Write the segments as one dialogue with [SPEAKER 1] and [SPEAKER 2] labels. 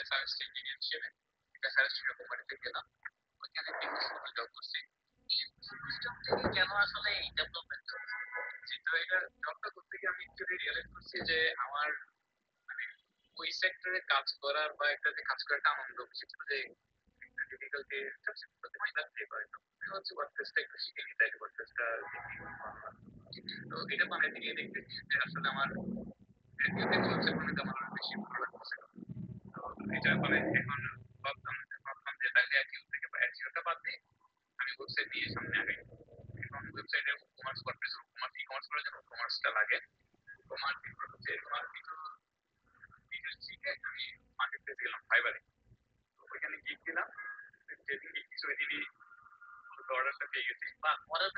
[SPEAKER 1] Science engineer হিসেবে একটা science কোম্পানিতে গেলাম। ওইখানে বিজনেস মতো জব করছি। এই সিস্টেম থেকে কেন আসলে এই ডেভেলপমেন্ট হচ্ছে? যেহেতু এটা জবটা করতে গিয়ে আমি একটু রিয়েলাইজ করছি যে আমার মানে ওই সেক্টরে কাজ করার বা একটা যে কাজ করার একটা আনন্দ, বিশেষ করে যে ডিফিকাল্টি লাগতে পারে, হচ্ছে ওয়ার্ডপ্রেসটা একটু শিখে নিতে হয়, ওয়ার্ডপ্রেসটা তো এটা বানাইতে গিয়ে দেখতেছি যে আসলে আমার ওয়েবসাইট বানাইতে আমার বেশি ভালো লাগতেছে। তো এটা মানে এখন ভাবলাম যে তাহলে অ্যাজিও থেকে বা অ্যাজিওটা বাদ দিয়ে আমি ওয়েবসাইট নিয়ে সামনে আগাই। এখন ওয়েবসাইটে commerce WordPress commerce e commerce করার জন্য কমার্সটা লাগে। কমার্স হচ্ছে তোমার কিছু ডিটেলস শিখে আমি মার্কেট প্লেসে গেলাম ফাইবারে। তো ওইখানে গিগ দিলাম। যেদিন গিগ দিচ্ছি ওই দিনই অর্ডারটা পেয়ে গেছি বা অর্ডার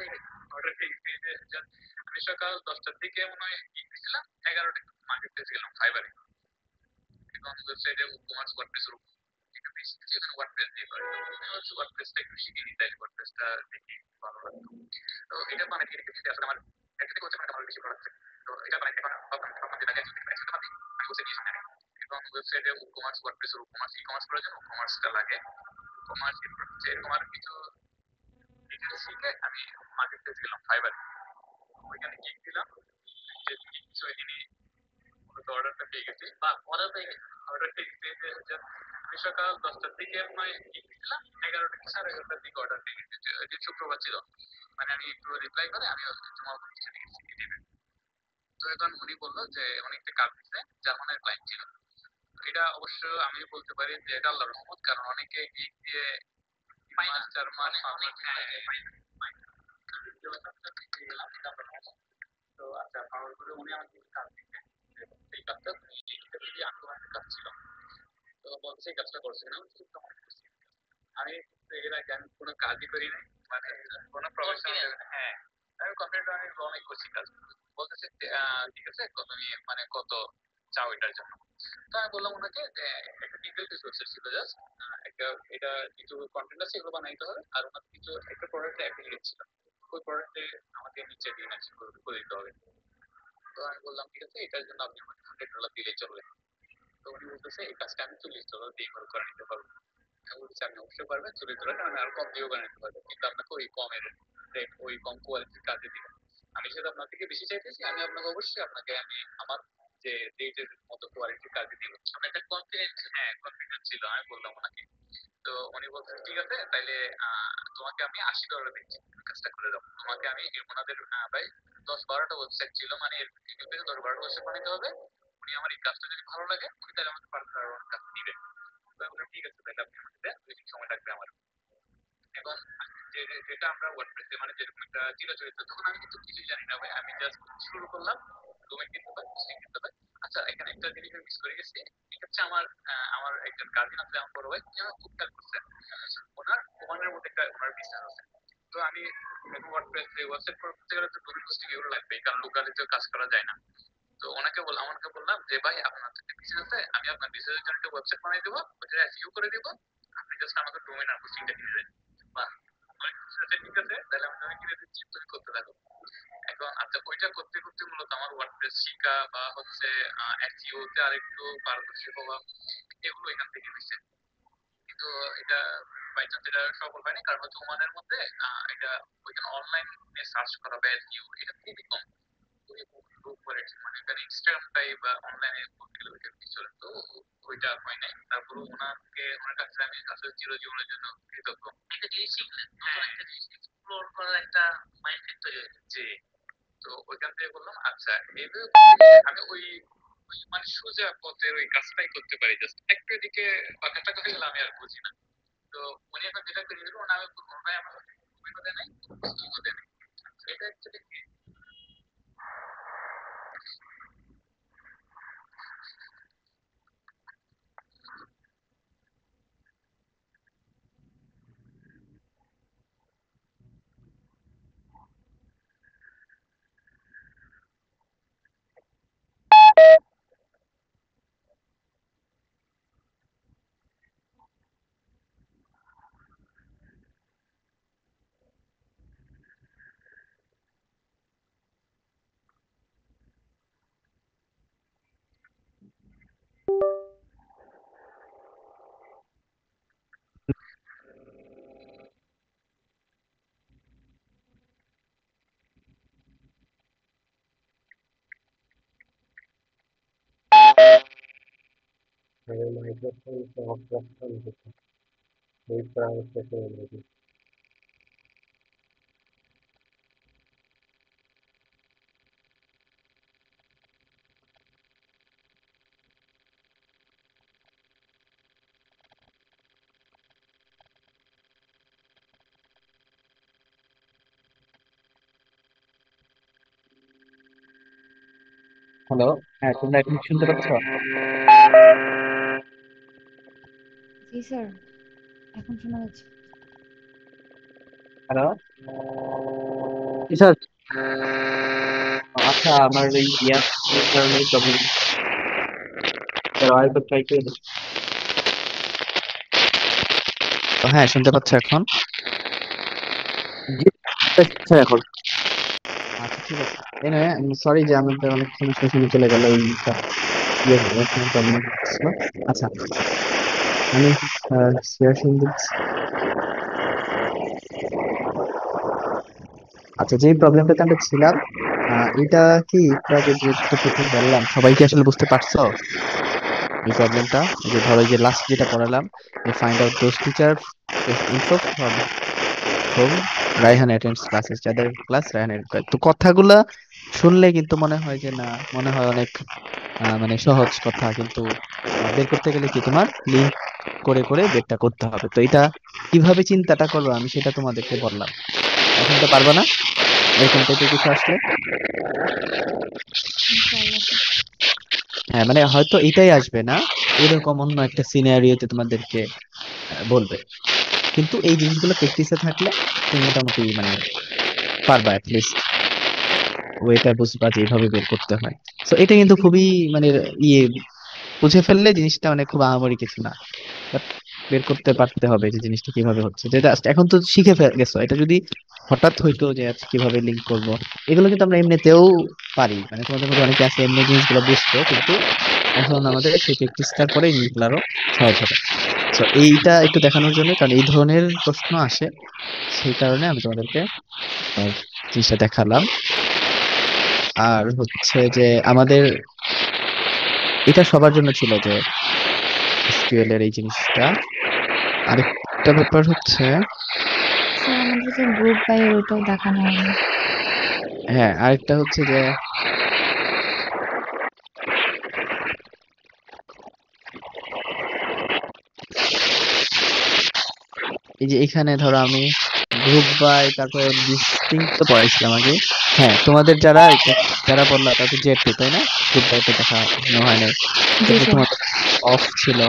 [SPEAKER 1] পেয়ে গেছি যে আমি সকাল 10টার দিকে মনে হয় গিগ দিছিলাম, 11টা মার্কেট প্লেসে গেলাম ফাইবারে। এবং ওয়েবসাইটে কমার্স ওয়ার্ডপ্রেসের উপর যেটা বেশি যেখানে ওয়ার্ডপ্রেস দিয়ে পারে, হচ্ছে ওয়ার্ডপ্রেসটা একটু শিখে নিতে হয়, ওয়ার্ডপ্রেসটা দেখি ভালো লাগতো। তো এটা বানাইতে গেলে আসলে আমার একটা থেকে হচ্ছে মানে আমার বেশি ভালো লাগছে। তো এটা বানাইতে ভাবলাম যে তাকে যদি প্রাইসটা পাবি আমি ওয়েবসাইট নিয়ে সামনে আগাই। এবং ওয়েবসাইটে কমার্স ওয়ার্ডপ্রেসের কমার্স ই কমার্স করার জন্য কমার্সটা লাগে। কমার্স এরপর হচ্ছে এরকম আর কিছু ডিটেলস শিখে আমি মার্কেট প্লেসে গেলাম ফাইবারে। ওইখানে গিগ দিলাম। যে কিছু ওই দিনই অর্ডারটা পেয়ে গেছি বা অর্ডার পেয়ে গেছি যে আমি সকাল 10টার দিকে মনে হয় গিগ দিছিলাম, 11টা কি 11:30 দিকে অর্ডার পেয়ে গেছি। যে শুক্রবার ছিল, মানে আমি একটু রিপ্লাই করে আমি জমা করে চলে গেছি এটিএমে। তো এখন উনি বললো যে উনি একটা কাজ দিচ্ছে, জার্মানের ক্লায়েন্ট ছিল। এটা অবশ্য আমি বলতে পারি যে এটা আল্লাহর রহমত, কারণ অনেকে গিগ দিয়ে 3 মাস 4 মাস 5 মাস পায় না। গেলাম এটা আল্লাহর রহমত। তো আচ্ছা পাওয়ার পরে উনি আমাকে কাজ দিচ্ছে, এই কাজটা তুমি এটা যদি আগ্রহের কাজ ছিল। তো বলছে এই কাজটা করছে না, আমি এর আগে আমি কোনো কাজই করি নাই, মানে কোনো প্রফেশনাল। হ্যাঁ, আমি কম্পিউটার আমি অনেক করছি কাজ। বলতেছে ঠিক আছে তুমি মানে কত চাও এটার জন্য। তো আমি বললাম ওনাকে যে একটা ডিটেল কিছু ছিল জাস্ট একটা, এটা কিছু কন্টেন্ট আছে এগুলো বানাইতে হবে, আর ওনার কিছু একটা প্রোডাক্টে অ্যাফিলিয়েট ছিল, ওই প্রোডাক্টে আমাকে নিচে দিয়ে ম্যাচ করে দিতে হবে। তো আমি বললাম ঠিক আছে এটার জন্য আপনি আমাকে $100 দিলেই চলবে। তো উনি বলতেছে এই কাজটা আমি $40 দিয়ে করে নিতে পারবো। আমি বলছি আপনি অবশ্যই পারবেন, $40 আমি আরো কম দিয়েও করে নিতে পারবো, কিন্তু আপনাকে ওই কমের রেট ওই কম কোয়ালিটির কাজে দিবেন। আমি সেটা আপনার থেকে বেশি চাইতেছি, আমি আপনাকে অবশ্যই আপনাকে আমি আমার যে রেটের মতো কোয়ালিটির কাজে দিব। আমার একটা কনফিডেন্স, হ্যাঁ কনফিডেন্স ছিল। আমি বললাম ওনাকে। তো উনি বলছেন ঠিক আছে তাইলে তোমাকে আমি $80 দিচ্ছি, কাজটা করে দাও। তোমাকে আমি ওনাদের ভাই 10-12টা ওয়েবসাইট ছিল, মানে এর 10-12টা ওয়েবসাইট বানাইতে হবে। উনি আমার এই কাজটা যদি ভালো লাগে উনি তাহলে আমাকে পার্টনার কাজ দিবেন। তো আমি বললাম ঠিক আছে তাহলে আপনি আমাকে দেন, 2 দিন সময় লাগবে আমার। এবং যেটা আমরা ওয়ার্ডপ্রেসে মানে যেরকম একটা চিরাচরিত, তখন আমি কিন্তু কিছুই জানি না ভাই, আমি জাস্ট শুরু করলাম ডোমেইন কিনতে হবে হোস্টিং কিনতে হবে। আচ্ছা এখানে একটা জিনিস মিস করে গেছি, এটা হচ্ছে আমার একজন কাজিন আছে, আমার বড় ভাই, উনি আমার খুব হেল্প করছেন। ওনার ওমানের মধ্যে একটা ওনার বিজনেস আছে। তো আমি ওয়ার্ডপ্রেস ওয়েবসাইট করতে গেলে তো ডোমেইন হোস্টিং এগুলো লাগবে, কারণ লোকালি তো কাজ করা যায় না। তো আমাকে বললাম যে ভাই আপনার তো বিজনেস আছে, আমি আপনার বিজনেসের জন্য একটা ওয়েবসাইট বানিয়ে দেবো, ওটা এসইও করে দিব, আপনি জাস্ট আমাকে ডোমেইন আর হোস্টিংটা কিনে দেন। বাহ, অনেক কিছু আছে, ঠিক আছে তাহলে আমি তোমাকে কিনে দিচ্ছি, তুমি করতে থাকো। এখন আচ্ছা ওইটা করতে করতে মূলত আমার ওয়ার্ডপ্রেস শিখা বা হচ্ছে এসইও তে আরেকটু পারদর্শী হওয়া, এগুলো এখান থেকে হয়েছে। কিন্তু এটা বাই চান্স এটা সফল হয়নি, কারণ হচ্ছে ওমানের মধ্যে এটা ওইখানে অনলাইনে সার্চ করা বা এসইও এটা খুবই কম, খুবই লো কোয়ালিটি, মানে এখানে ইনস্টাগ্রাম টাই বা অনলাইনে করতে গেলে ওইটা বেশি চলে। তো ওইটা হয় নাই। তারপর ওনার কাছে আমি আসলে চিরজীবনের জন্য কৃতজ্ঞ। একটা জিনিস শিখলেন, নতুন একটা জিনিস এক্সপ্লোর করার একটা মাইন্ডসেট তৈরি হয়েছে। জি। তো ওইখান থেকে বললাম আচ্ছা এইভাবে করতে গেলে আমি ওই ওই মানে সোজা পথের ওই কাজটাই করতে পারি, জাস্ট একটু এদিকে বাঁকা টাকা হয়ে গেলে আমি আর বুঝি না। তো উনি এখন যেটা করে দিল, ওনার ওনারাই আমার অভিজ্ঞতা নেই, অভিজ্ঞতা নেই। এটা অ্যাকচুয়ালি
[SPEAKER 2] মাইক্রোফোনটা অফ রাখতে হবে, ওই প্রাণটা করে নেবে। হ্যালো, হ্যাঁ তোমরা এখন শুনতে পাচ্ছ?
[SPEAKER 3] জি স্যার, এখন শোনা যাচ্ছে।
[SPEAKER 2] Hello sir. আচ্ছা, আমার এই ইয়ার কারণে প্রবলেম। স্যার আরেকবার ট্রাই করে দেখুন।
[SPEAKER 4] হ্যাঁ, শুনতে পাচ্ছ এখন?
[SPEAKER 2] জি স্যার, এখন।
[SPEAKER 4] আচ্ছা, ঠিক আছে। এনে সরি যে আমাদের অনেক সমস্যার শুনে চলে গেল, এই প্রবলেম হচ্ছিল। আচ্ছা, আমি শেয়ার দিচ্ছি। আচ্ছা, যে প্রবলেমটাতে আমরা ছিলাম, এটা কি একটু আগে যেটা প্রথম বললাম, সবাই কি আসলে বুঝতে পারছো এই প্রবলেমটা? এই যে ধরো, এই যে লাস্ট যেটা পড়ালাম, যে find out those teacher info from Raihan attends classes, যাদের ক্লাস রায়হান attend করে। তো কথাগুলা শুনলে কিন্তু মনে হয় যে না, মনে হয় অনেক মানে সহজ কথা, কিন্তু বের করতে গেলে কি তোমার লিঙ্ক করে করে বেরটা করতে হবে। তো এটা কিভাবে চিন্তাটা করবো আমি সেটা তোমাদেরকে বললাম। এখন তো পারবা না এরকম টাইপের কিছু আসলে?
[SPEAKER 3] ইনশাআল্লাহ স্যার।
[SPEAKER 4] হ্যাঁ, মানে হয়তো এটাই আসবে না, এরকম অন্য একটা সিনারিওতে তোমাদেরকে বলবে। কিন্তু এই জিনিসগুলো প্র্যাকটিসে থাকলে তুমি মোটামুটি মানে পারবা লিস্ট, ওয়েটা বুঝবা যে এইভাবে বের করতে হয়। তো এটা কিন্তু খুবই মানে ইয়ে, বুঝে ফেললে জিনিসটা মানে খুব আহামরি কিছু না, বাট বের করতে পারতে হবে যে জিনিসটা কিভাবে হচ্ছে। যে জাস্ট এখন তো শিখে গেছো, এটা যদি হঠাৎ হইতো যে আচ্ছা কিভাবে লিঙ্ক করব, এগুলো কিন্তু আমরা এমনিতেও পারি। মানে তোমাদের মধ্যে অনেকে আছে এমনি জিনিসগুলো বুঝতো, কিন্তু এখন আমাদের সেই প্র্যাকটিসটার পরে এই জিনিসগুলো আরো সহজ হবে। তো এইটা একটু দেখানোর জন্য, কারণ এই ধরনের প্রশ্ন আসে, সেই কারণে আমি তোমাদেরকে আর জিনিসটা দেখালাম। আর হচ্ছে যে আমাদের এটা সবার জন্য ছিল যে এসকিউএল এর এই জিনিসটা। আরেকটা ব্যাপার হচ্ছে,
[SPEAKER 3] স্যার আমাদের যে গ্রুপ বাই ওইটাও দেখানো হয়নি।
[SPEAKER 4] হ্যাঁ আরেকটা হচ্ছে যে এই যে এখানে ধরো আমি গ্রুপ বাই, তারপরে ডিস্টিংক্ট তো পড়াইছিলাম আগে। হ্যাঁ, তোমাদের যারা যারা বললা তাদের জে টু, তাই না? গ্রুপ বাইটা দেখানো হয় নাই,
[SPEAKER 3] জি
[SPEAKER 4] তারপরে
[SPEAKER 3] স্যার।
[SPEAKER 4] তোমাদের অফ ছিল।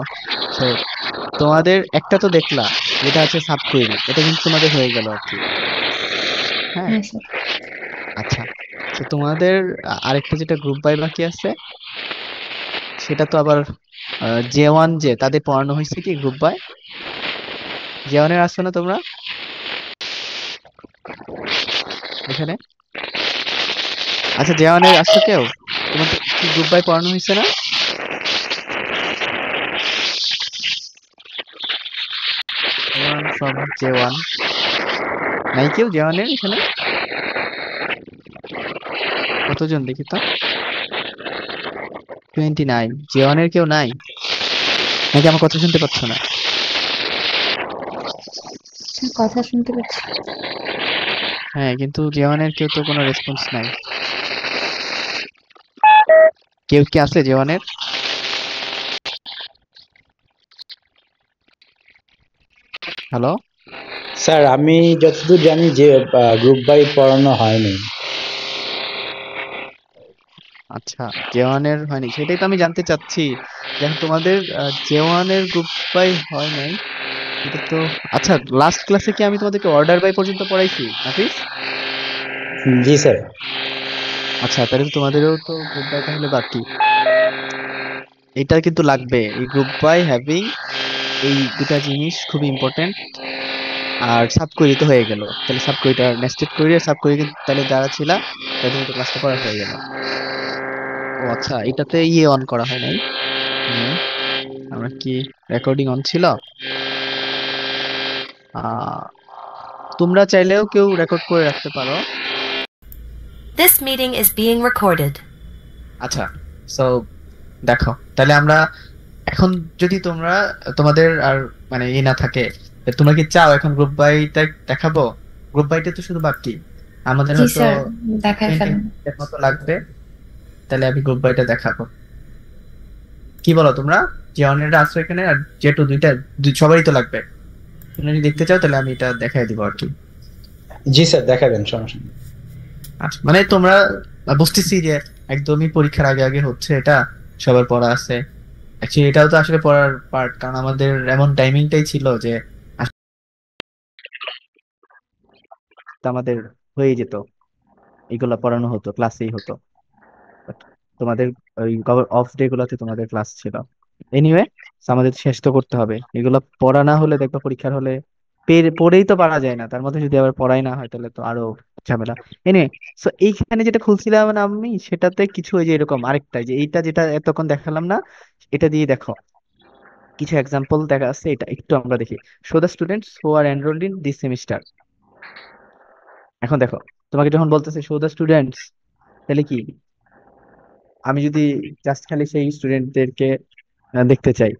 [SPEAKER 4] তো তোমাদের একটা তো দেখলা, যেটা আছে সাব কোয়েরি, এটা কিন্তু তোমাদের হয়ে গেল আর কি। হ্যাঁ,
[SPEAKER 3] হ্যাঁ স্যার।
[SPEAKER 4] আচ্ছা। তো তোমাদের আরেকটা যেটা গ্রুপ বাই বাকি আছে, সেটা তো আবার জে ওয়ান, যে তাদের পড়ানো হয়েছে কি গ্রুপ বাই? জে ওয়ানের আসছো না তোমরা এখানে? আচ্ছা, জে ওয়ানের আসছো কেউ? তোমাদের কি গ্রুপ বাই পড়ানো হয়েছে না? Anyone from J one? নাই কেউ জে ওয়ানের এখানে? কতজন দেখি তো? 29। জে ওয়ানের কেউ নাই নাকি? আমার কথা শুনতে পাচ্ছ না?
[SPEAKER 3] স্যার কথা শুনতে পাচ্ছি।
[SPEAKER 4] হ্যাঁ, কিন্তু জে ওয়ানের কেউ তো কোনো রেসপন্স নাই। কেউ কি আছে জে ওয়ানের? হ্যালো?
[SPEAKER 5] স্যার আমি যতদূর জানি যে গ্রুপ বাই পড়ানো হয়নি।
[SPEAKER 4] আচ্ছা, জে ওয়ানের হয়নি, সেটাই তো আমি জানতে চাচ্ছি। যেন তোমাদের জে ওয়ানের গ্রুপ বাই হয় নাই, এটা তো। আচ্ছা, লাস্ট ক্লাসে কি আমি তোমাদেরকে অর্ডার বাই পর্যন্ত পড়াইছি নাফিস?
[SPEAKER 5] জি স্যার।
[SPEAKER 4] আচ্ছা, তাহলে তো তোমাদেরও তো গ্রুপ বাই তাহলে বাকি। এটা কিন্তু লাগবে, এই গ্রুপ বাই হ্যাভিং, এই দুটা জিনিস খুবই ইম্পর্টেন্ট। আর সাব কোয়েরি তো হয়ে গেল, তাহলে সাব কোয়েরিটা নেস্টেড কোয়েরি আর সাব কোয়েরি কিন্তু তাহলে যারা ছিল তাদের তো ক্লাসটা করা হয়ে গেল। ও আচ্ছা, এটাতে ইয়ে অন করা হয় নাই। আমরা কি রেকর্ডিং অন ছিল? আহ তোমরা চাইলেও কেউ রেকর্ড করে রাখতে পারো।
[SPEAKER 6] This meeting is being recorded.
[SPEAKER 4] আচ্ছা, সো দেখো তাহলে আমরা এখন যদি তোমরা তোমাদের আর মানে না থাকে, তোমরা কি চাও এখন গ্রুপ বাইটা দেখাবো? গ্রুপ বাইটা তো শুধু বাকি, আমাদের
[SPEAKER 3] জি
[SPEAKER 4] হয়তো
[SPEAKER 3] স্যার, দেখায়
[SPEAKER 4] 10
[SPEAKER 3] ফেলেন।
[SPEAKER 4] মিনিটের মতো লাগবে। তাহলে আমি গ্রুপ বাইটা দেখাবো। কি বলো তোমরা? যে অনেরটা আসো এখানে, আর যেটু সবারই তো লাগবে। তোমরা যদি দেখতে চাও তাহলে আমি এটা দেখাই দিব আর কি।
[SPEAKER 5] জি স্যার, দেখাবেন, সমস্যা নেই।
[SPEAKER 4] আচ্ছা, মানে তোমরা বুঝতেছি যে একদমই পরীক্ষার আগে আগে হচ্ছে এটা, সবার পড়া আছে। অ্যাকচুয়ালি এটাও তো আসলে পড়ার পার্ট, কারণ আমাদের এমন টাইমিংটাই ছিল যে আমাদের হয়ে যেত, এগুলা পড়ানো হতো, ক্লাসেই হতো। But তোমাদের ওই অফ ডে গুলাতে তোমাদের ক্লাস ছিল। এনিওয়ে, আমাদের শেষ তো করতে হবে এগুলা। পড়া না হলে দেখবা পরীক্ষার হলে পড়েই তো পারা যায় না, তার মধ্যে যদি আবার পড়াই না হয় তাহলে তো আরো ঝামেলা। এনিওয়ে, সো এইখানে যেটা খুলছিলাম না আমি, সেটাতে কিছু ওই যে এরকম আরেকটা, যে এইটা যেটা এতক্ষণ দেখালাম না, এটা দিয়ে দেখো কিছু এক্সাম্পল দেখা আছে। এটা একটু আমরা দেখি। Show the students who are enrolled in this semester. এখন দেখো, তোমাকে যখন বলতেছে শো দ্য স্টুডেন্টস, তাহলে কি আমি যদি জাস্ট খালি সেই স্টুডেন্টদেরকে দেখতে চাই,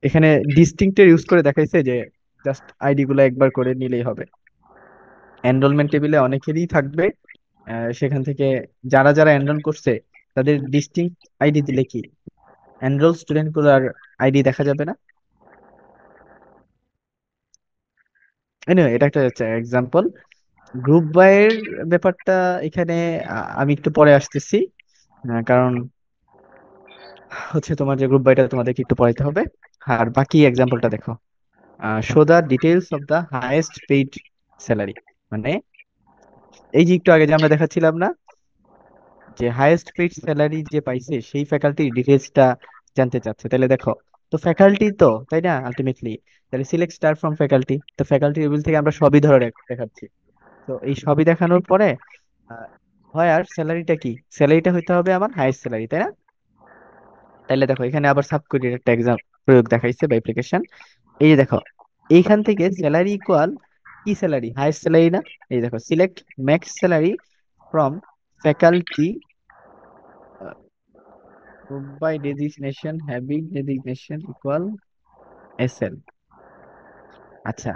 [SPEAKER 4] এখানে ডিস্টিংক্টের ইউজ করে দেখাইছে যে জাস্ট আইডি গুলো একবার করে নিলেই হবে। এনরোলমেন্ট টেবিলে অনেকেরই থাকবে, সেখান থেকে যারা যারা এনরোল করছে তাদের ডিস্টিংক্ট আইডি দিলে কি এনরোল স্টুডেন্ট গুলার আইডি দেখা যাবে না? Anyway, এটা একটা এক্সাম্পল। গ্রুপ বাই এর ব্যাপারটা এখানে আমি একটু পরে আসতেছি, কারণ হচ্ছে তোমার যে গ্রুপ বাইটা তোমাদেরকে একটু পড়াইতে হবে। আর বাকি এক্সাম্পলটা দেখো। Show the details of the highest paid salary, মানে এই যে একটু আগে যে আমরা দেখাচ্ছিলাম না, যে হাইয়েস্ট পেইড স্যালারি যে পাইছে সেই ফ্যাকাল্টির ডিটেলসটা জানতে চাচ্ছে। তাহলে দেখো, তো ফ্যাকাল্টি তো, তাই না আলটিমেটলি? তাহলে সিলেক্ট স্টার ফ্রম ফ্যাকাল্টি, তো ফ্যাকাল্টি টেবিল থেকে আমরা সবই ধরে দেখাচ্ছি। তো এই সবই দেখানোর পরে হয় আর স্যালারিটা কি, স্যালারিটা হইতে হবে আমার হাইয়েস্ট স্যালারি, তাই না? তাইলে দেখো এখানে আবার সাবকুয়েরির একটা এক্সাম প্রয়োগ দেখাইছে বা অ্যাপ্লিকেশন। এই যে দেখো, এইখান থেকে স্যালারি ইকুয়াল কি স্যালারি, হাইয়েস্ট স্যালারি না? এই দেখো, select max salary from faculty group by designation having designation equal SL. আচ্ছা,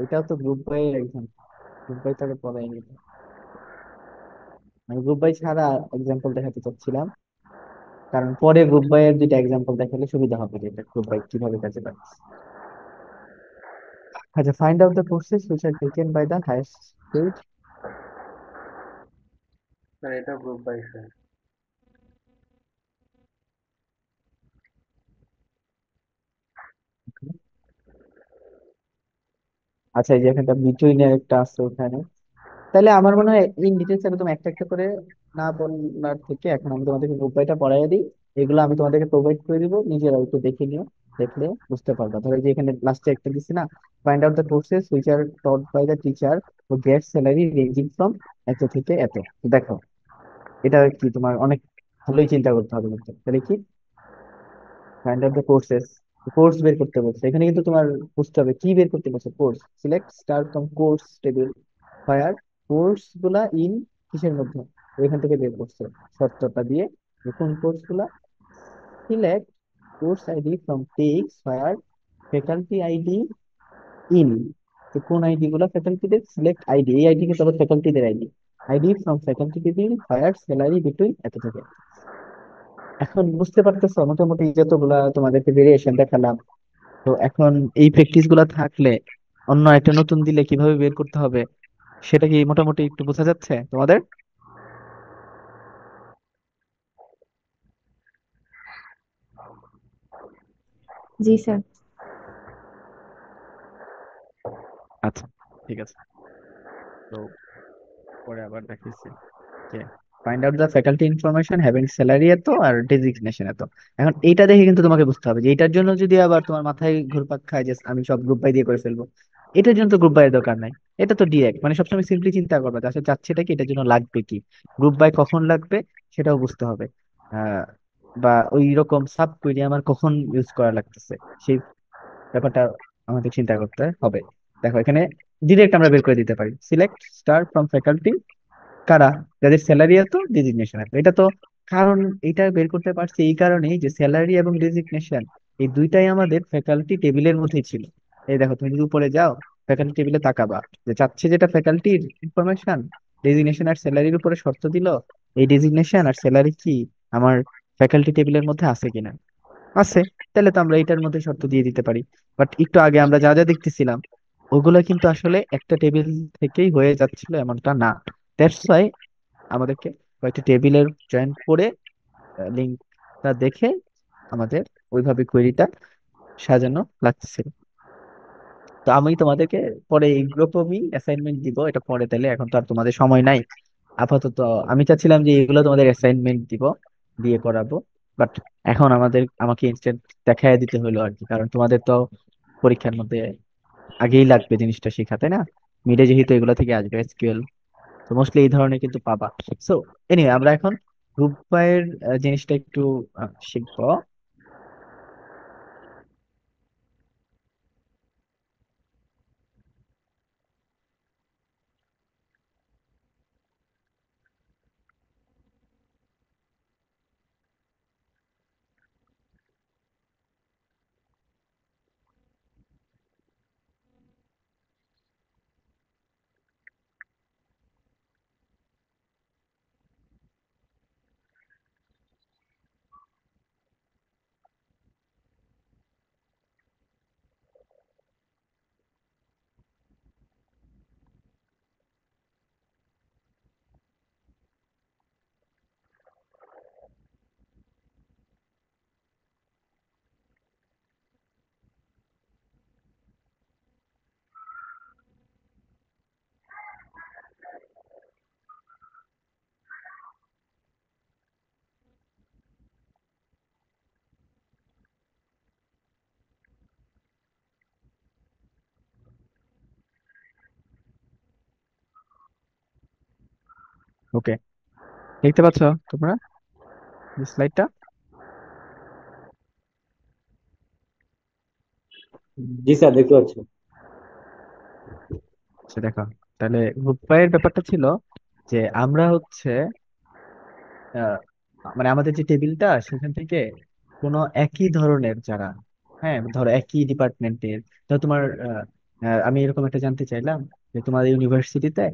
[SPEAKER 4] এটাও তো group by exam, group by তাহলে পড়াইনি। আমি গ্রুপ বাই ছাড়া এক্সাম্পল দেখাতে চাচ্ছিলাম, কারণ পরে গ্রুপ বাই এর দুইটা এক্সাম্পল দেখালে সুবিধা হবে যে এটা গ্রুপ বাই কিভাবে কাজে লাগে। আচ্ছা, find out the courses which are taken by the highest paid।
[SPEAKER 2] Sir এটা গ্রুপ বাই স্যার।
[SPEAKER 4] আচ্ছা, এই যে এখানটা বিটুইন এর একটা আছে ওখানে। তাহলে আমার মনে হয় ইন ডিটেলস একদম একটা একটা করে না বলার থেকে এখন আমি তোমাদেরকে গ্রুপ বাইটা পড়াইয়া দিই। এগুলো আমি তোমাদেরকে প্রোভাইড করে দিব, নিজেরা একটু দেখে নিও, দেখলে বুঝতে পারবা। ধরো এই যে এখানে লাস্টে একটা দিচ্ছি না, find out the courses which are taught by the teacher who get salary ranging from এত থেকে এত। দেখো, এটা কি তোমার অনেক ভালোই চিন্তা করতে হবে, কিন্তু তাহলে কি find out the courses, course বের করতে বলছে এখানে, কিন্তু তোমার বুঝতে হবে কি বের করতে বলছে। Course, select star from course table fire course গুলা ইন কিসের মধ্যে, ওইখান থেকে বের করছে শর্তটা দিয়ে যে কোন কোর্স গুলা। Select course ID from teaches where faculty ID in, তো কোন আইডি গুলা ফ্যাকাল্টিদের, সিলেক্ট আইডি, এই আইডি কিন্তু আবার ফ্যাকাল্টিদের ID, ID from faculty table where salary between এত থেকে। এখন বুঝতে পারতেছো মোটামুটি যতগুলা তোমাদেরকে ভেরিয়েশন দেখালাম। তো এখন এই প্র্যাকটিস গুলা থাকলে অন্য একটা নতুন দিলে কিভাবে বের করতে হবে সেটা কি মোটামুটি একটু বোঝা যাচ্ছে তোমাদের?
[SPEAKER 3] জি স্যার।
[SPEAKER 4] আচ্ছা, ঠিক আছে। তো পরে আবার দেখিছি যে find out the faculty information having salary এত আর ডেজিগনেশন এত। এখন এইটা দেখে কিন্তু তোমাকে বুঝতে হবে যে এটার জন্য যদি আবার তোমার মাথায় ঘুরপাক খায় যে আমি সব গ্রুপ বাই দিয়ে করে ফেলবো, এটার জন্য তো গ্রুপ বাই এর দরকার নাই। এটা তো ডিরেক্ট, মানে সবসময় সিম্পলি চিন্তা করবে যে আসলে চাচ্ছেটা কি, এটার জন্য লাগবে কি, গ্রুপ বাই কখন লাগবে সেটাও বুঝতে হবে। আহ বা ওই রকম সাব কোয়েরি আমার কখন ইউজ করা লাগতেছে সেই ব্যাপারটা আমাদের চিন্তা করতে হবে। দেখো এখানে ডিরেক্ট আমরা বের করে দিতে পারি, সিলেক্ট স্টার ফ্রম ফ্যাকাল্টি কারা, যাদের স্যালারি এত ডেজিগনেশন এত। এটা তো কারণ এটা বের করতে পারছি এই কারণেই যে স্যালারি এবং ডেজিগনেশন এই দুইটাই আমাদের ফ্যাকাল্টি টেবিলের মধ্যেই ছিল। এই দেখো, তুমি যদি উপরে যাও ফ্যাকাল্টি টেবিলে তাকাবা, যে চাচ্ছে যেটা ফ্যাকাল্টির ইনফরমেশন, ডেজিগনেশন আর স্যালারির উপরে শর্ত দিল, এই ডেজিগনেশন আর স্যালারি কি আমার ফ্যাকাল্টি টেবিলের মধ্যে আছে কিনা। আছে, তাহলে তো আমরা এটার মধ্যে শর্ত দিয়ে দিতে পারি। বাট একটু আগে আমরা যা যা দেখতেছিলাম ওগুলা কিন্তু আসলে একটা টেবিল থেকেই হয়ে যাচ্ছিল এমনটা না। দ্যাটস ওয়াই আমাদেরকে কয়েকটা টেবিলের জয়েন করে লিঙ্কটা দেখে আমাদের ওইভাবে কোয়েরিটা সাজানো লাগতেছিল। তো আমি তোমাদেরকে পরে এইরকমই অ্যাসাইনমেন্ট দিব, এটা পরে, তাহলে এখন তো আর তোমাদের সময় নাই আপাতত। আমি চাচ্ছিলাম যে এগুলো তোমাদের অ্যাসাইনমেন্ট দিব, দিয়ে করাবো, বাট এখন আমাকে ইনস্ট্যান্ট দেখায় দিতে হলো আর কি, কারণ তোমাদের তো পরীক্ষার মধ্যে আগেই লাগবে জিনিসটা শেখা, তাই না? মিডে যেহেতু এগুলো থেকে আসবে এসকিউএল, তো মোস্টলি এই ধরনের কিন্তু পাবা। সো এনিওয়ে, আমরা এখন গ্রুপ বাই এর জিনিসটা একটু শিখবো। ওকে, দেখতে পাচ্ছ তোমরা স্লাইডটা?
[SPEAKER 5] জি স্যার, দেখতে পাচ্ছি।
[SPEAKER 4] আচ্ছা দেখো, তাহলে গ্রুপ বাই এর ব্যাপারটা ছিল যে আমরা হচ্ছে আহ, মানে আমাদের যে টেবিলটা সেখান থেকে কোনো একই ধরনের যারা, হ্যাঁ ধরো একই ডিপার্টমেন্টের, ধরো তোমার আমি এরকম একটা জানতে চাইলাম যে তোমাদের ইউনিভার্সিটিতে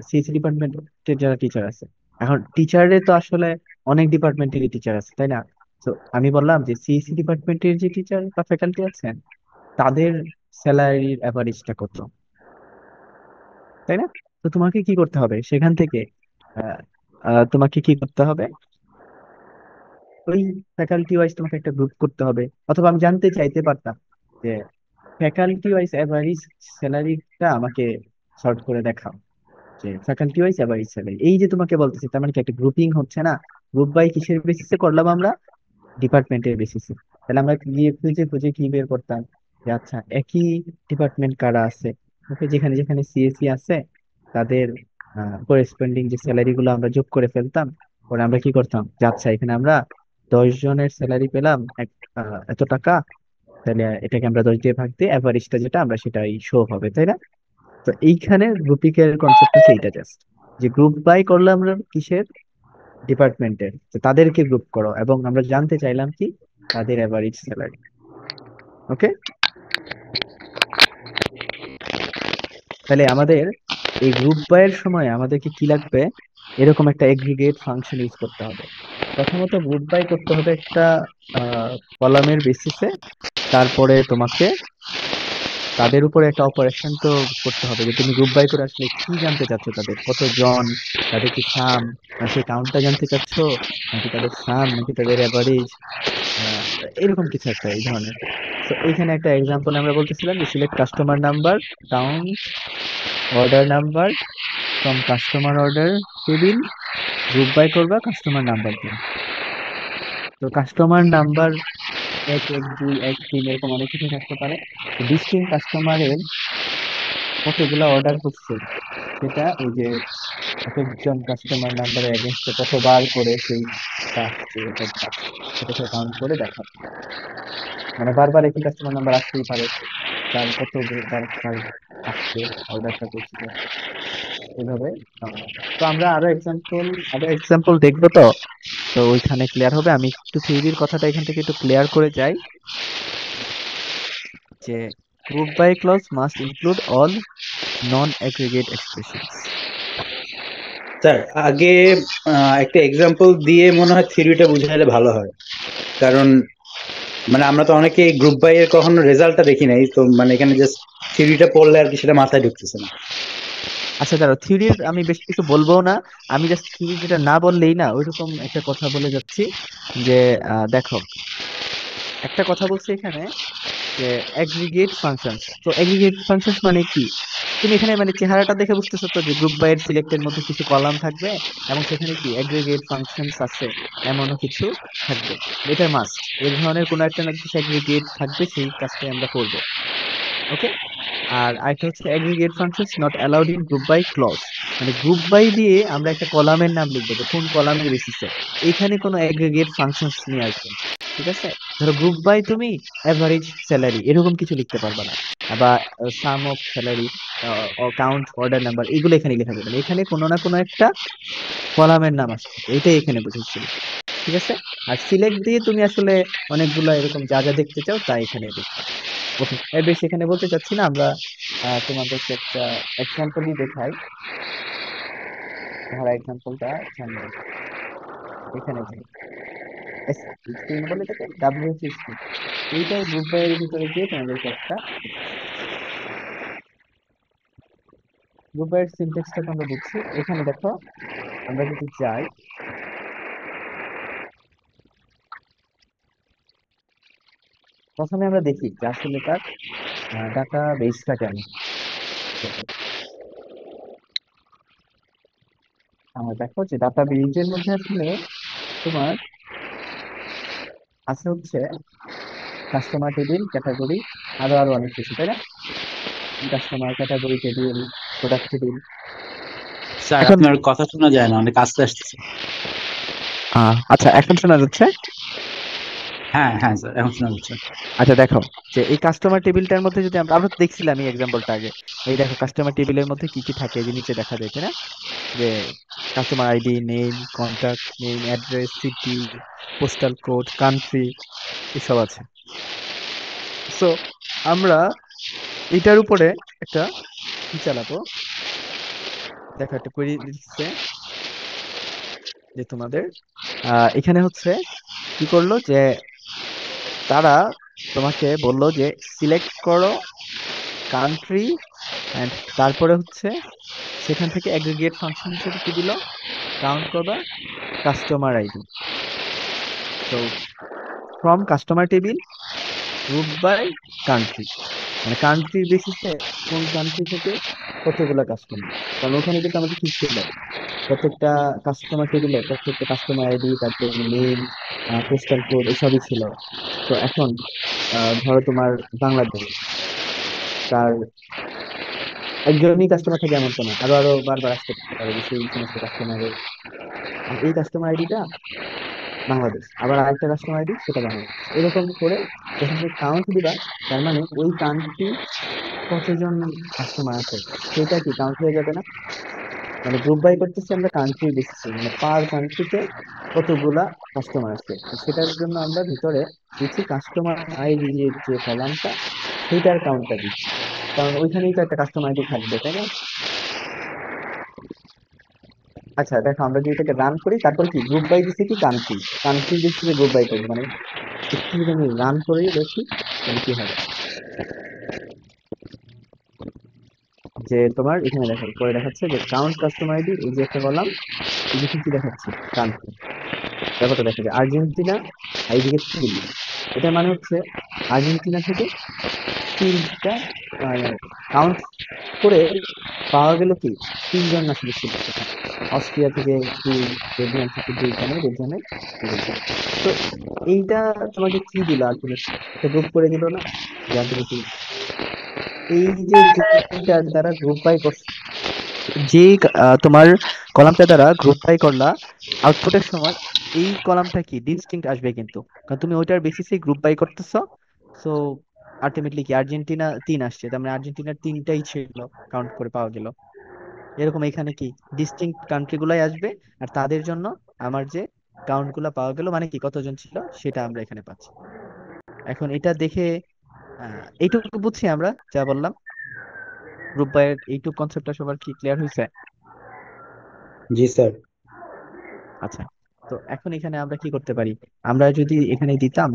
[SPEAKER 4] সিএসসি ডিপার্টমেন্টের যারা টিচার আছে, এখন টিচারের তো আসলে অনেক ডিপার্টমেন্টেরই টিচার আছে, তাই না? তো আমি বললাম যে সিএসসি ডিপার্টমেন্টের যে টিচার বা ফ্যাকাল্টি আছেন তাদের স্যালারির অ্যাভারেজটা কত, তাই না? তো তোমাকে কি করতে হবে সেখান থেকে, আহ, তোমাকে কি করতে হবে, ওই ফ্যাকাল্টি ওয়াইজ তোমাকে একটা গ্রুপ করতে হবে। অথবা আমি জানতে চাইতে পারতাম যে ফ্যাকাল্টি ওয়াইজ অ্যাভারেজ স্যালারিটা আমাকে সর্ট করে দেখাও, যে ফ্যাকাল্টি ওয়াইজ অ্যাভারেজ স্যালারি। এই যে তোমাকে বলতেছি, তার মানে কি একটা গ্রুপিং হচ্ছে না? গ্রুপ বাই কিসের বেসিসে করলাম আমরা? ডিপার্টমেন্টের বেসিসে। তাহলে আমরা গিয়ে খুঁজে খুঁজে কি বের করতাম, যে আচ্ছা একই ডিপার্টমেন্ট কারা আছে, ওকে, যেখানে যেখানে সিএসসি আছে তাদের করেসপন্ডিং যে স্যালারি গুলো আমরা যোগ করে ফেলতাম। পরে আমরা কি করতাম, যে আচ্ছা এখানে আমরা 10 জনের স্যালারি পেলাম এত টাকা, তাহলে এটাকে আমরা 10 দিয়ে ভাগ দিয়ে অ্যাভারেজটা যেটা আমরা সেটাই শো হবে, তাই না? তো এইখানে গ্রুপিং এর কনসেপ্ট হচ্ছে এইটা জাস্ট, যে গ্রুপ বাই করলাম আমরা কিসের, ডিপার্টমেন্টের, তো তাদেরকে গ্রুপ করো এবং আমরা জানতে চাইলাম কি তাদের অ্যাভারেজ স্যালারি। ওকে, তাহলে আমাদের এই গ্রুপ বাই এর সময় আমাদেরকে কি লাগবে, এরকম একটা এগ্রিগেট ফাংশন ইউজ করতে হবে। প্রথমত গ্রুপ বাই করতে হবে একটা কলামের বেসিসে, তারপরে তোমাকে তাদের উপরে একটা অপারেশন তো করতে হবে, যে তুমি গ্রুপ বাই করে আসলে কি জানতে চাচ্ছ, তাদের কতজন, তাদের কি সাম, সেই কাউন্টটা জানতে চাচ্ছ, নাকি তাদের সাম, নাকি তাদের অ্যাভারেজ, আহ এরকম কিছু একটা এই ধরনের। তো এইখানে একটা এক্সাম্পল আমরা বলতেছিলাম যে select customer number, count order number from customer order table, group by করবা কাস্টমার নাম্বার দিয়ে। তো কাস্টমার নাম্বার 1 1 2 1 3 এরকম অনেক কিছু থাকতে পারে। ডিস্টিং কাস্টমারের কতগুলা অর্ডার করছে সেটা ওই যে এক একজন কাস্টমার নাম্বারের এগেনস্টে কতবার করে সেই আসছে সেটাকে কাউন্ট করে দেখা, মানে বারবার একই কাস্টমার নাম্বার আসতেই পারে, তার কতবার তার আসছে অর্ডারটা করছিল, এইভাবে count হবে। তো আমরা আরো এক্সাম্পল দেখবো তো। তো ওইখানে ক্লিয়ার হবে। আমি একটু থিওরির কথাটা এখান থেকে একটু ক্লিয়ার করে যাই যে group by clause must include all non aggregate expressions.
[SPEAKER 5] Sir আগে একটা এক্সাম্পল দিয়ে মনে হয় থিওরিটা বুঝাইলে ভালো হয়, কারণ মানে আমরা তো অনেকে গ্রুপ বাই এর কখনো রেজাল্টটা দেখি নাই, তো মানে এখানে জাস্ট থিওরিটা পড়লে আর কি সেটা মাথায় ঢুকতেছে না।
[SPEAKER 4] আচ্ছা দাঁড়াও, থিওরির আমি বেশি কিছু বলবো না, আমি জাস্ট থিওরি যেটা না বললেই না ওইরকম একটা কথা বলে যাচ্ছি যে দেখো, একটা কথা বলছি এখানে যে অ্যাগ্রিগেট ফাংশনস। তো অ্যাগ্রিগেট ফাংশনস মানে কি? তুমি এখানে মানে চেহারাটা দেখে বুঝতেছো তো যে গ্রুপ বাই এর সিলেক্টের মধ্যে কিছু কলাম থাকবে এবং সেখানে কি অ্যাগ্রিগেট ফাংশনস আছে এমনও কিছু থাকবে। এটা মাস্ট, এই ধরনের কোনো একটা না কিছু অ্যাগ্রিগেট থাকবে, সেই কাজটাই আমরা করব। ওকে। আর আরেকটা হচ্ছে aggregate functions not allowed in group by clause. মানে গ্রুপ বাই দিয়ে আমরা একটা কলামের নাম লিখবো যে কোন কলামের বেসিসে, এইখানে কোনো অ্যাগ্রিগেট ফাংশনস নিয়ে আসবে না। ঠিক আছে? ধরো গ্রুপ বাই তুমি অ্যাভারেজ স্যালারি এরকম কিছু লিখতে পারবা না, বা sum of salary, count, order number, এগুলো এখানে লেখা যাবে না। এখানে কোনো না কোনো একটা কলামের নাম আসছে, এটাই এখানে বুঝেছিল। ঠিক আছে? আর সিলেক্ট দিয়ে তুমি আসলে অনেকগুলো এরকম যা যা দেখতে চাও তা এখানে দেখবা। ওকে, এর বেশি এখানে বলতে চাচ্ছি না। আমরা তোমাদেরকে একটা এক্সাম্পলই দেখাই। ধরো এক্সাম্পলটা এখানে যে স্ক্রিন বলে এটাকে ডাব্লিউএসি স্ক্রিন, এইটাই গ্রুপ বাই এর ভিতরে গিয়ে তোমাদেরকে একটা গ্রুপ বাই এর সিনট্যাক্সটাকে আমরা বুঝছি। এখানে দেখো, আমরা যদি যাই, প্রথমে আমরা দেখি যে আসলে তার ডাটা বেসটা কেমন। আমরা দেখো যে ডাটা বেসের মধ্যে আসলে তোমার আছে হচ্ছে কাস্টমার টেবিল, ক্যাটাগরি, আরো আরো অনেক কিছু, তাই না? Customer, category table, product table.
[SPEAKER 5] Sir
[SPEAKER 4] এখন
[SPEAKER 5] আপনার কথা শোনা যায় না, অনেক আস্তে আসতেছে।
[SPEAKER 4] আচ্ছা, এখন শোনা যাচ্ছে?
[SPEAKER 5] হ্যাঁ হ্যাঁ স্যার, এখন শোনা যাচ্ছে।
[SPEAKER 4] আচ্ছা দেখো, যে এই কাস্টমার টেবিলটার মধ্যে যদি আমরা আমরা তো দেখছিলাম এই এক্সাম্পলটা আগে, এই দেখো কাস্টমার টেবিলের মধ্যে কি কি থাকে এই যে নিচে দেখা যায়, তাই না? যে customer ID, name, contact name, address, city, postal code, country, এসব আছে। সো আমরা এটার উপরে একটা কি চালাবো, দেখো একটা কোয়েরি দিচ্ছে যে তোমাদের এখানে হচ্ছে কি করলো যে তারা তোমাকে বললো যে সিলেক্ট করো কান্ট্রি, এন্ড তারপরে হচ্ছে সেখান থেকে অ্যাগ্রিগেট ফাংশন হিসেবে কি দিল, কাউন্ট করবা customer ID. So from customer table group by country, মানে কান্ট্রির বেসিসে কোন কান্ট্রি থেকে কতগুলো কাস্টমার। কারণ ওখানে কিন্তু আমাদের কি ছিল, প্রত্যেকটা কাস্টমার টেবিলে প্রত্যেকটা কাস্টমার আইডি, তারপর নেম, পোস্টাল কোড, এসবই ছিল। তো এখন ধরো তোমার বাংলাদেশ, তার একজনই কাস্টমার থাকে এমন তো না, আরো আরো বারবার আসতে পারে যে সেই সমস্ত কাস্টমারের এই কাস্টমার আইডিটা বাংলাদেশ, আবার আরেকটা কাস্টমার আইডি সেটা বাংলাদেশ, এরকম করে যখন তুমি কাউন্ট দিবা, তার মানে ওই কান্ট্রি কতজন কাস্টমার আছে সেটা কি কাউন্ট হয়ে যাবে না? মানে গ্রুপ বাই করতেছি আমরা কান্ট্রি বেসিসে, মানে পার কান্ট্রিতে কতগুলা কাস্টমার আছে। তো সেটার জন্য আমরা ভিতরে দিচ্ছি কাস্টমার আইডি যে কলামটা, সেইটার কাউন্টটা দিচ্ছি, কারণ ওইখানেই তো একটা কাস্টমার আইডি থাকবে, তাই না? আচ্ছা দেখো, আমরা যদি এটাকে রান করি, তারপর কি গ্রুপ বাই দিচ্ছে কি কান্ট্রি, কান্ট্রি বেসিসে গ্রুপ বাই করবো, মানে একটু যদি আমি রান করি দেখি তাহলে কি হবে। যে তোমার এখানে দেখো পরে দেখাচ্ছে যে কাউন্ট কাস্টমার আইডি, এই যে একটা কলাম, এই যে কি দেখাচ্ছে কান্ট্রি, ব্যাপারটা দেখা যায় আর্জেন্টিনা, এইদিকে 3, এটা মানে হচ্ছে আর্জেন্টিনা থেকে 3টা কাউন্ট করে পাওয়া গেল কি 3জন আসলে ছিল সেখানে। অস্ট্রিয়া থেকে 2, বেলজিয়াম থেকে 2, মানে বেলজিয়ামে 2 ছিল। তো এইটা তোমাকে কি দিল, আলটিমেটলি একটা গ্রুপ করে দিল না? যে আলটিমেটলি এই যে যেটার দ্বারা গ্রুপ বাই করছে, যে তোমার কলামটা দ্বারা গ্রুপ বাই করলা, আউটপুটের সময় এই কলামটা কি ডিস্টিংক্ট আসবে কিন্তু, কারণ তুমি ওইটার বেসিসে গ্রুপ বাই করতেছো। সো আলটিমেটলি কি আর্জেন্টিনা 3 আসছে, তার মানে আর্জেন্টিনার 3টাই ছিল কাউন্ট করে পাওয়া গেল। এরকম এখানে কি ডিস্টিংক্ট কান্ট্রি গুলাই আসবে, আর তাদের জন্য আমার যে কাউন্ট গুলা পাওয়া গেল, মানে কি কতজন ছিল সেটা আমরা এখানে পাচ্ছি। এখন এটা দেখে এইটুকু বুঝছি আমরা যা বললাম। গ্রুপ বাই এর এইটুকু কনসেপ্টটা সবার কি ক্লিয়ার হয়েছে?
[SPEAKER 5] জি স্যার।
[SPEAKER 4] আচ্ছা, তো এখন এখানে আমরা কি করতে পারি? আমরা যদি এখানে দিতাম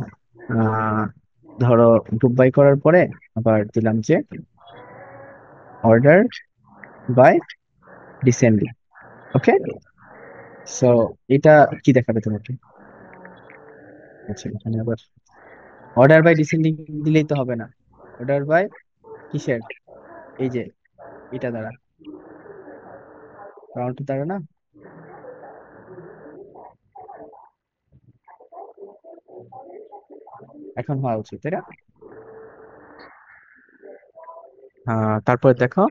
[SPEAKER 4] ধরো গ্রুপ বাই করার পরে আবার দিলাম যে order by descending. Okay, so এটা কি দেখাবে তোমাকে? আচ্ছা, এখানে আবার অর্ডার বাই ডিসেন্ডিং দিলেই তো হবে না। অর্ডার বাই কিসের? এই যে এটা দ্বারা, কাউন্ট দ্বারা না? এখন হওয়া উচিত, তাই না? তারপর দেখো,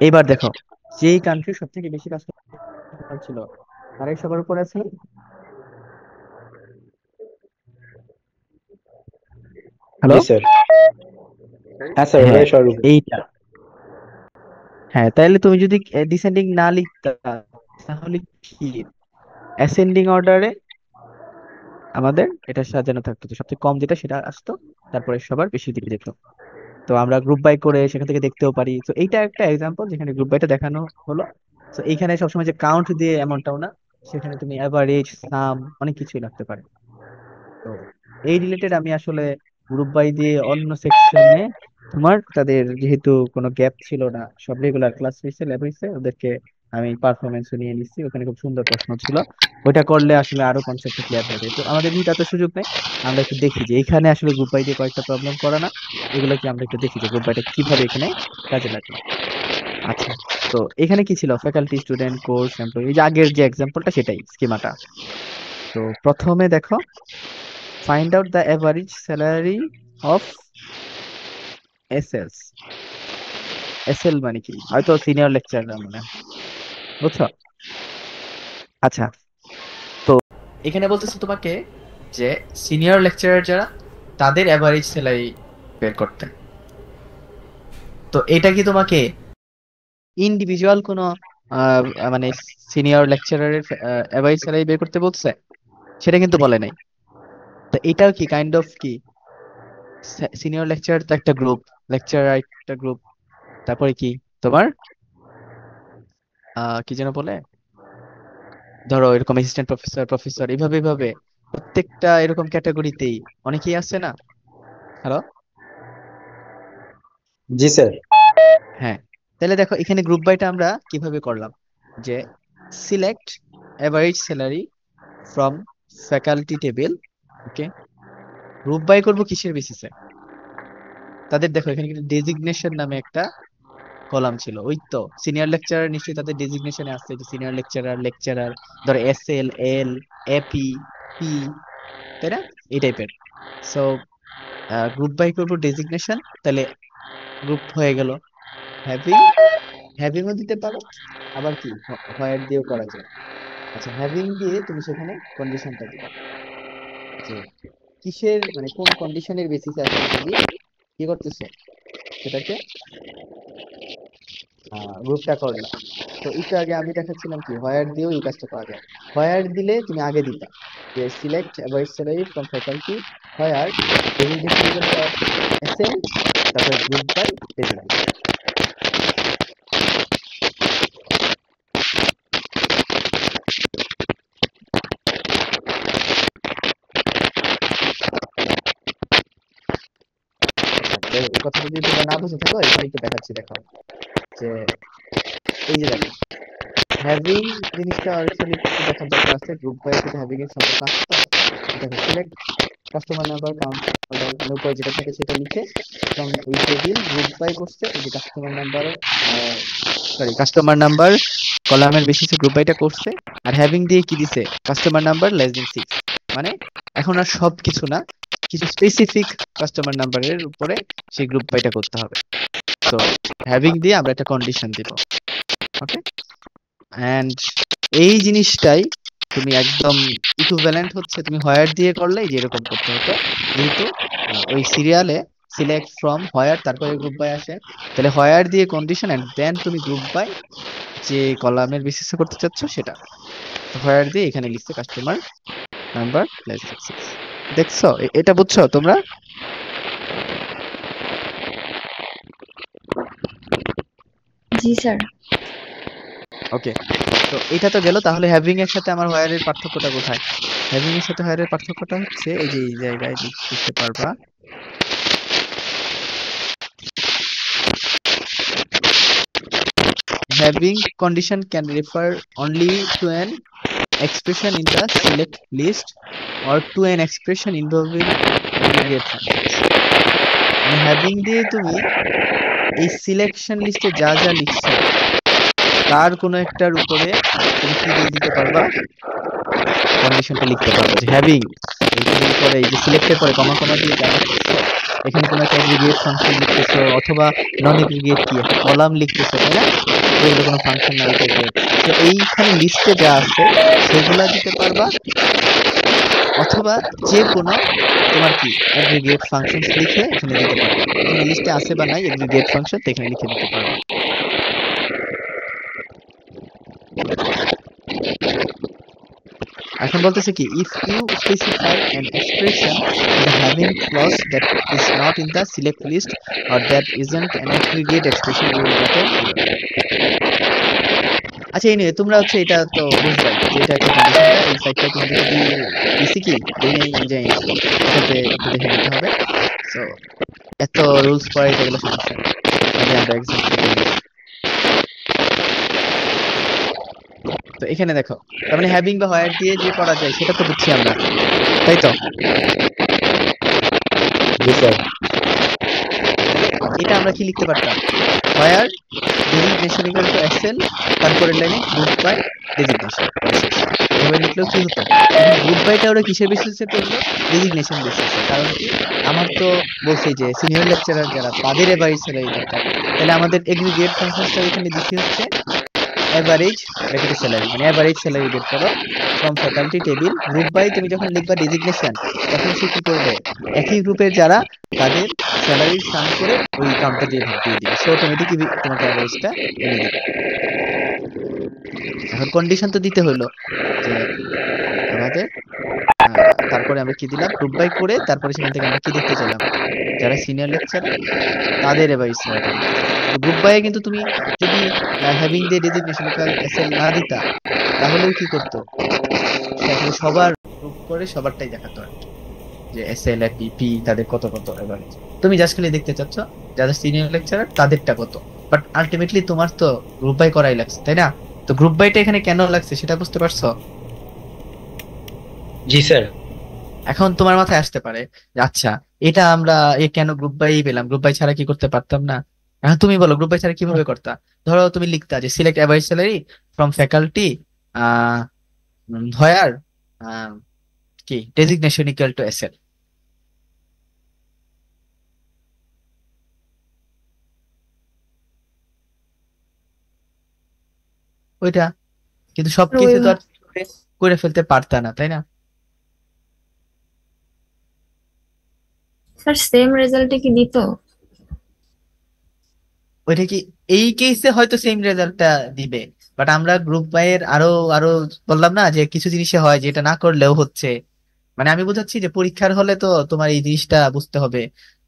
[SPEAKER 4] এইবার দেখো যেই কান্ট্রি সব থেকে বেশি কাস্টমার ছিল তারাই সবার উপরে আছে। হ্যালো,
[SPEAKER 5] জি স্যার। হ্যাঁ স্যার,
[SPEAKER 4] হ্যাঁ
[SPEAKER 5] ওরাই স্বরূপ।
[SPEAKER 4] এইটা, হ্যাঁ তাহলে তুমি যদি ডিসেন্ডিং না লিখতা তাহলে কি অ্যাসেন্ডিং অর্ডারে আমাদের এটা সাজানো থাকতো, তো সবচেয়ে কম যেটা সেটা আসতো, তারপরে সবার বেশি দিকে যেত। তো আমরা গ্রুপ বাই করে সেখান থেকে দেখতেও পারি। তো এইটা একটা এক্সাম্পল যেখানে গ্রুপ বাইটা দেখানো হলো। তো এইখানে সবসময় যে কাউন্ট দিয়ে এমনটাও না, সেখানে তুমি অ্যাভারেজ, সাম, অনেক কিছুই লাগতে পারে। তো এই রিলেটেড আমি আসলে গ্রুপ বাই দিয়ে অন্য সেকশনে তোমার তাদের যেহেতু কোনো গ্যাপ ছিল না, সব রেগুলার ক্লাস হয়েছে, ল্যাব হয়েছে, ওদেরকে আমি পারফরমেন্স নিয়ে নিচ্ছি। ওখানে খুব সুন্দর প্রশ্ন ছিল, ওইটা করলে আসলে আরো কনসেপ্ট ক্লিয়ার হয়ে যায়। তো আমাদের যেহেতু এত সুযোগ নেই, আমরা একটু দেখি যে এখানে আসলে গ্রুপ বাই দিয়ে কয়েকটা প্রবলেম করা না, এগুলো কি আমরা একটু দেখি যে গ্রুপ বাইটা কিভাবে এখানে কাজে লাগলো। আচ্ছা, তো এখানে কি ছিল? ফ্যাকাল্টি, স্টুডেন্ট, কোর্স, এমপ্লয়ি, এই যে আগের যে এক্সাম্পলটা সেটাই স্কিমাটা। তো প্রথমে দেখো, find out the average salary of SLs. SL মানে কি? হয়তো সিনিয়র লেকচারার মানে, বুঝছো? আচ্ছা, তো এখানে বলতেছে তোমাকে যে সিনিয়র লেকচারার যারা তাদের অ্যাভারেজ স্যালারি বের করতে। তো এটা কি তোমাকে ইন্ডিভিজুয়াল কোনো মানে সিনিয়র লেকচারারের অ্যাভারেজ স্যালারি বের করতে বলছে? সেটা কিন্তু বলে নাই। তো এটাও কি কাইন্ড অফ কি, সিনিয়র লেকচারার তো একটা গ্রুপ, লেকচারার একটা গ্রুপ, তারপরে কি তোমার কি যেন বলে, ধরো এরকম অ্যাসিস্ট্যান্ট প্রফেসর, প্রফেসর, এইভাবে এইভাবে প্রত্যেকটা এরকম ক্যাটাগরিতেই অনেকেই আছে না? হ্যালো,
[SPEAKER 5] জি স্যার।
[SPEAKER 4] হ্যাঁ, তাহলে দেখো এখানে গ্রুপ বাইটা আমরা কিভাবে করলাম, যে select average salary from faculty table. Okay, group by করব কিসের বেসিসে? তাদের দেখো এখানে কিন্তু ডেজিগনেশন নামে একটা কলাম ছিল, ওই তো সিনিয়র লেকচারার নিশ্চয়ই তাদের ডেজিগনেশনে আসছে, যে সিনিয়র লেকচারার, লেকচারার, ধরো এস এল, এল, এপি, পি, তাই না? এই টাইপের। সো গ্রুপ বাই করব ডেজিগনেশন, তাহলে গ্রুপ হয়ে গেল। হ্যাভিং, হ্যাভিংও দিতে পারো, আবার কি হোয়ার দিয়েও করা যায়। আচ্ছা, হ্যাভিং দিয়ে তুমি সেখানে কন্ডিশনটা দিবা, যে কিসের মানে কোন কন্ডিশনের বেসিসে আসলে তুমি কি করতেছো, সেটাকে গ্রুপটা করলাম। তো একটু আগে আমি দেখাচ্ছিলাম কি হোয়ার দিয়েও এই কাজটা করা যায়। হোয়ার দিলে তুমি আগে দিতা যে select average salary from faculty where designation equal to SL, তারপরে গ্রুপ বাই ডেজিগনেশন। এই কথাটা যদি তোমরা না বুঝে থাকো, এখানে একটু দেখাচ্ছি, দেখো যে এই যে দেখো হ্যাভিং জিনিসটা আসলে একটু দেখার দরকার আছে। গ্রুপ বাই সাথে হ্যাভিং এর সম্পর্ক আছে তো। দেখো select customer number, count order, মানে উপরে যেটা থাকে সেটা লিখে এবং এই টেবিল গ্রুপ বাই করছে, এই যে customer number, sorry customer number কলামের বেসিসে গ্রুপ বাইটা করছে। আর হ্যাভিং দিয়ে কি দিছে? কাস্টমার নাম্বার লেস দেন 6, মানে এখন আর সব কিছু না, কিছু স্পেসিফিক কাস্টমার নাম্বারের উপরে সেই গ্রুপ বাইটা করতে হবে। তো হ্যাভিং দিয়ে আমরা একটা কন্ডিশন দিব। ওকে, এন্ড এই জিনিসটাই তুমি একদম ইকুইভ্যালেন্ট হচ্ছে তুমি হোয়ার দিয়ে করলে যে এরকম করতে হতো, যেহেতু ওই সিরিয়ালে সিলেক্ট ফ্রম হোয়ার, তারপরে গ্রুপ বাই আসে। তাহলে হোয়ার দিয়ে কন্ডিশন এন্ড দেন তুমি গ্রুপ বাই যে কলামের বেসিসে করতে চাচ্ছ সেটা। হোয়ার দিয়ে এখানে লিখছে কাস্টমার নাম্বার লেস দ্যান 6। দেখছো এটা বুঝছো তোমরা?
[SPEAKER 3] জি স্যার।
[SPEAKER 4] ওকে, তো এটা তো গেল। তাহলে হ্যাভিং এর সাথে আমার হোয়ার এর পার্থক্যটা কোথায়? হ্যাভিং এর সাথে হোয়ার এর পার্থক্যটা হচ্ছে এই যে এই জায়গায় লিখতে পারবা। Having condition can refer only to an expression in the select list or to an expression involving aggregate functions. মানে having দিয়ে তুমি এই সিলেকশন লিস্টে যা যা লিখছো তার কোনো একটার উপরে তুমি কি দিয়ে দিতে পারবা, কন্ডিশনটা লিখতে পারবা যে হ্যাভিং এইখানের পরে এই যে সিলেক্টের পরে কমা কমা দিয়ে যা লিখতেছো, এখানে কোনো একটা এগ্রিগেট ফাংশন লিখতেছো অথবা নন এগ্রিগেট কি একটা কলাম লিখতেছো, তাই না? এগুলো কোনো ফাংশন না, এই টাইপের। তো এইখানে লিস্টে যা আছে সেগুলা দিতে পারবা, অথবা যে কোনো তোমার কি এগ্রিগেট ফাংশনস লিখে এখানে দিতে পারবা। এখানে লিস্টে আছে বা নাই এগ্রিগেট ফাংশন তো এখানে লিখে দিতে পারবা। এখন বলতেছে কি, if you specify an expression the having clause that is not in the select list or that isn't an aggregate expression you will get an error. আচ্ছা, এই নিয়ে তোমরা হচ্ছে এটা তো বুঝবাই যে এটা একটা কন্ডিশনটা এই সাইডটা তোমাদের যদি দিছি কি দেই নাই যে এটাতে একটু দেখে নিতে হবে। সো এত রুলস পড়াইতে গেলে সমস্যা নেই, আগে আমরা এক্সাম্পল করি। তো এখানে দেখো, তার মানে হ্যাভিং বা হোয়ার দিয়ে যে করা যায় সেটা তো বুঝছি আমরা, তাই তো?
[SPEAKER 5] জি স্যার।
[SPEAKER 4] এটা আমরা কি লিখতে পারতাম, হোয়ার ডেজিগনেশন ইকুয়াল টু এসএল, তারপরের লাইনে গ্রুপ বাই ডেজিগনেশন, এভাবে লিখলেও কি হতো। এখন গ্রুপ বাইটা ওরা কিসের বেসিসে করলো? ডেজিগনেশন বেসিসে। কারণ কি, আমার তো বলছি যে সিনিয়র লেকচারার যারা তাদের এভারেজ স্যালারি দরকার, তাহলে আমাদের এগ্রিগেট ফাংশনসটা এখানে দিচ্ছি হচ্ছে এভারেজ ব্র্যাকেটে স্যালারি, মানে এভারেজ স্যালারি বের করো from faculty table. Group by তুমি যখন লিখবা ডেজিগনেশন, তখন সে কি করবে, একই গ্রুপের যারা তাদের স্যালারির সাম করে ওই কাউন্টটা দিয়ে ভাগ দিয়ে দিবে, সো অটোমেটিকলি তোমাকে এভারেজটা এনে দিবে। এখন কন্ডিশন তো দিতে হলো যে আমাদের তারপরে আমরা কি দিলাম, গ্রুপ বাই করে তারপরে সেখান থেকে আমরা কি দেখতে চাইলাম, যারা সিনিয়র লেকচারার তাদের এভারেজ স্যালারি দেখতে চাইলাম। গ্রুপ বাইয়ে কিন্তু তুমি যদি হ্যাভিং দিয়ে ডেজিগনেশন ইকুয়াল এসএল না দিতা, তাহলেও কি করতো, সে আসলে সবার গ্রুপ করে সবারটাই দেখাতো আর কি, যে এসএল পি তাদের কত কত এভারেজ। তুমি জাস্ট খালি দেখতে চাচ্ছ যারা সিনিয়র লেকচারার তাদেরটা কত, বাট আলটিমেটলি তোমার তো গ্রুপ বাই করাই লাগছে, তাই না? তো গ্রুপ বাইটা এখানে কেন লাগছে সেটা বুঝতে পারছো?
[SPEAKER 5] জি স্যার।
[SPEAKER 4] এখন তোমার মাথায় আসতে পারে যে আচ্ছা এটা আমরা কেন গ্রুপ বাই পেলাম, গ্রুপ বাই ছাড়া কি করতে পারতাম না? এখন তুমি বলো গ্রুপ বাই ছাড়া কিভাবে করতা। ধরো তুমি লিখতা যে select average salary from faculty where কি ডেজিগনেশন ইকুয়াল টু এসএল। ওইটা কিন্তু সবকিছু তো আর করে ফেলতে পারতা না, তাই না?
[SPEAKER 3] স্যার সেম রেজাল্টে কি দিত?
[SPEAKER 4] ওইটা কি এই কেসে হয়তো সেম রেজাল্টটা দিবে, বাট আমরা গ্রুপ বাই এর আরো আরো বললাম না যে কিছু জিনিসে হয় যেটা না করলেও হচ্ছে। মানে আমি বোঝাচ্ছি যে পরীক্ষার হলে তো তোমার এই জিনিসটা বুঝতে হবে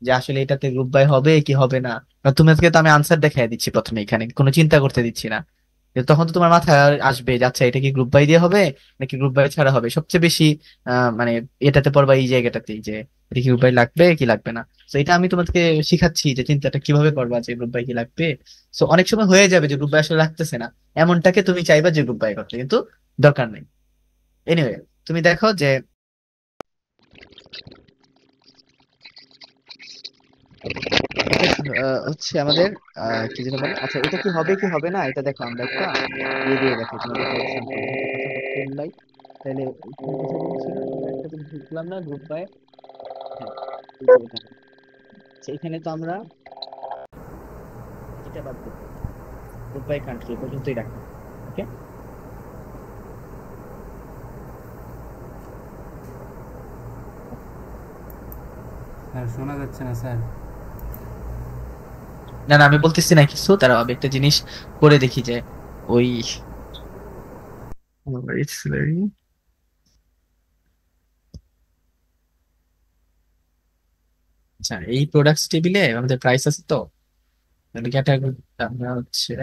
[SPEAKER 4] যে আসলে এটাতে গ্রুপ বাই হবে কি হবে না। কারণ তুমি আজকে তো আমি আনসার দেখাই দিচ্ছি প্রথমে, এখানে কোনো চিন্তা করতে দিচ্ছি না। কিন্তু তখন তো তোমার মাথায় আসবে যে আচ্ছা এটা কি গ্রুপ বাই দিয়ে হবে নাকি গ্রুপ বাই ছাড়া হবে। সবচেয়ে বেশি মানে এটাতে পড়বা এই জায়গাটাতেই যে এটা কি গ্রুপ বাই লাগবে কি লাগবে না। তো এটা আমি তোমাকে শিখাচ্ছি যে চিন্তাটা কিভাবে করবা যে গ্রুপ বাই কি লাগবে। সো অনেক সময় হয়ে যাবে যে গ্রুপ বাই আসলে লাগতেছে না, এমনটাকে তুমি চাইবা যে গ্রুপ বাই করতে, কিন্তু দরকার নেই। এনিওয়ে তুমি দেখো যে হচ্ছে আমাদের কি যেন বলে, আচ্ছা এটা কি হবে কি হবে না এটা দেখো, আমরা একটা দিয়ে দেখো তোমাদের এক্সাম্পল কথা বললাই। তাহলে এখানে কোথায় বলছিল আমরা একটা জিনিস লিখলাম না গ্রুপ বাই, হ্যাঁ এই যে এটা। আচ্ছা এখানে তো আমরা এটা বাদ দেবো, গ্রুপ বাই কান্ট্রি পর্যন্তই রাখবো। ওকে,
[SPEAKER 7] স্যার শোনা যাচ্ছে না স্যার।
[SPEAKER 4] না না, আমি বলতেছি না কিছু, তারা আমি একটা জিনিস করে দেখি যে ওই আচ্ছা, এই প্রোডাক্টস টেবিলে আমাদের প্রাইস আছে তো, ক্যাটাগরি আমরা হচ্ছে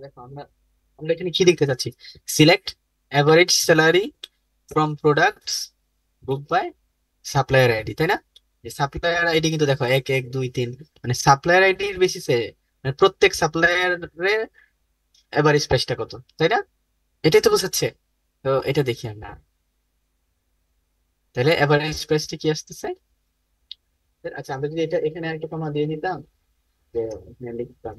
[SPEAKER 4] দেখো আমরা আমরা এখানে কি দেখতে চাচ্ছি, select average salary from products book by supplier ID, তাই না? যে সাপ্লায়ার আইডি কিন্তু দেখো 1 1 2 3, মানে সাপ্লায়ার আইডির বেসিসে মানে প্রত্যেক সাপ্লায়ারের এভারেজ প্রাইসটা কত, তাই না? এটাই তো বোঝাচ্ছে। তো এটা দেখি আমরা, তাহলে এভারেজ প্রাইসটা কি আসতেছে। আচ্ছা, আমরা যদি এটা এখানে একটা কমা দিয়ে দিতাম, যে এখানে লিখতাম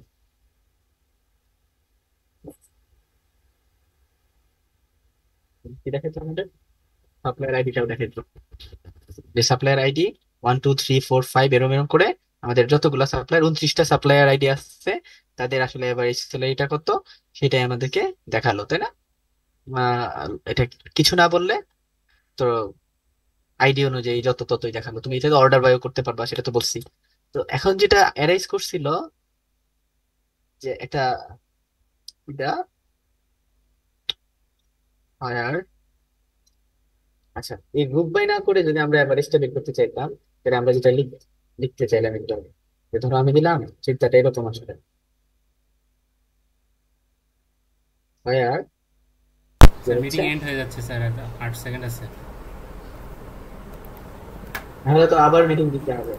[SPEAKER 4] কি দেখাচ্ছে আমাদের, সাপ্লায়ার আইডিটাও দেখাচ্ছে, যে সাপ্লায়ার আইডি 1 2 3 4 5 এরম এরম করে আমাদের যতগুলা সাপ্লায়ার 29টা সাপ্লায়ার আইডি আছে, তাদের আসলে এভারেজ স্যালারিটা কত সেটাই আমাদেরকে দেখালো, তাই না? এটা কিছু না বললে তো আইডি অনুযায়ী যত ততই দেখালো, তুমি এটা অর্ডার বাইও করতে পারবা, সেটা তো বলছি। তো এখন যেটা অ্যারাইজ করছিল যে একটা এটা হায়ার, আচ্ছা এই গ্রুপ বাই না করে যদি আমরা এভারেজটা বের করতে চাইতাম, তাহলে আমরা যেটা লিখতে চাইলাম একদম, যে ধরো আমি দিলাম চিন্তাটা এরকম আসলে, হায়ার
[SPEAKER 7] স্যার মিটিং এন্ড হয়ে যাচ্ছে স্যার, 8 সেকেন্ড আছে।
[SPEAKER 4] তাহলে তো আবার মিটিং দিতে হবে।